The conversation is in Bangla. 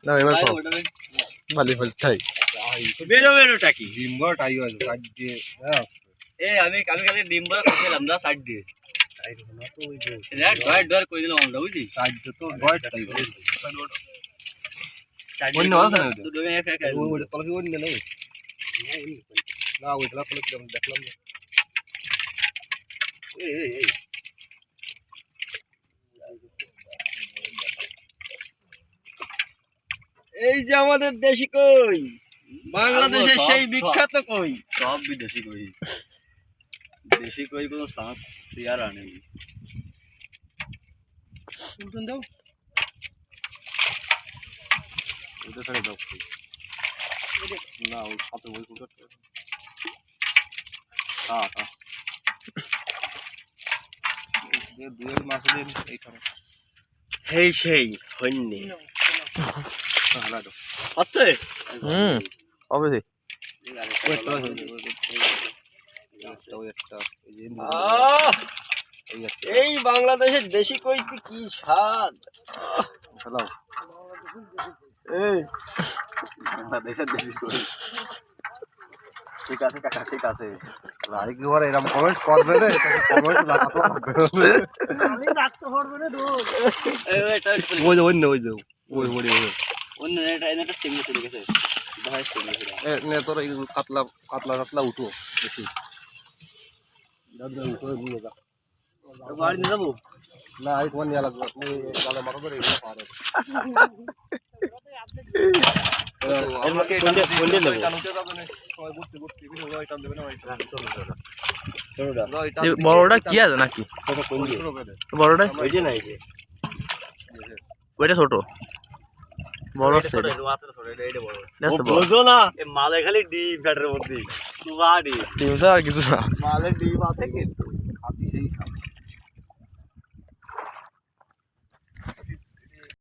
না এবার খাও বালি ফল চাই বেরো বেরো টাকি ডিম বড় টাই আছে কাট দিয়ে এ আমি কালকে ডিম বড় খেলাম না সাইড দিয়ে রেড হোয়াইট ডর কই দিলাম আমরা বুঝলি সাইড তো বড় টাই অন্য আছে না দুটো এক এক ওই তলকে ওই নেই না ওই তলকে দেখলাম না এই এই যে আমাদের দেশি কই বাংলাদেশের সেই বিখ্যাত কই সব বিদেশি কই দেশি কই কোনো সাঁস শেয়ার আনে শুনতেন দাও ওটা ছেড়ে দাও না ওই সাথে ওই কুটার হ্যাঁ হ্যাঁ দুয়ের মাছ দিন এইখানে এই সেই হন্যে হালা দাও আছে হবে এই বাংলাদেশের দেশি কইতে কি স্বাদ হ্যালো এই বাংলাদেশের দেশি কই ঠিক আছে কাকা ঠিক আছে লাইক আর এরকম কমেন্ট করবে রে কমেন্ট লাগাতে হবে আমি রাখতে পারবো না দোল এটা ওই যে ওই অন্য এটা সিম চলে গেছে ভাই সিম গেছে এ নে তোর এই কাতলা কাতলা উঠো দেখি দাদা উঠো নিয়ে যা বাড়ি নিয়ে যাবো না এই তোমার নিয়ে লাগবে তুমি গালে মাথা ধরে এগুলো পারে আমাকে কোনটা নেব এটা উঠে যাবে না সবাই বুঝতে ভিডিও ওই টান দেবে না ওই চলো বড়টা কি আছে নাকি বড়টা ওই যে নাই যে ওইটা ছোট বড় আছে ছোট এটা বড় বুঝো না এই মালে খালি ডিম ফ্যাটের মধ্যে বাড়ি আর কিছু না মালে ডিম আছে কিন্তু হাতি সেই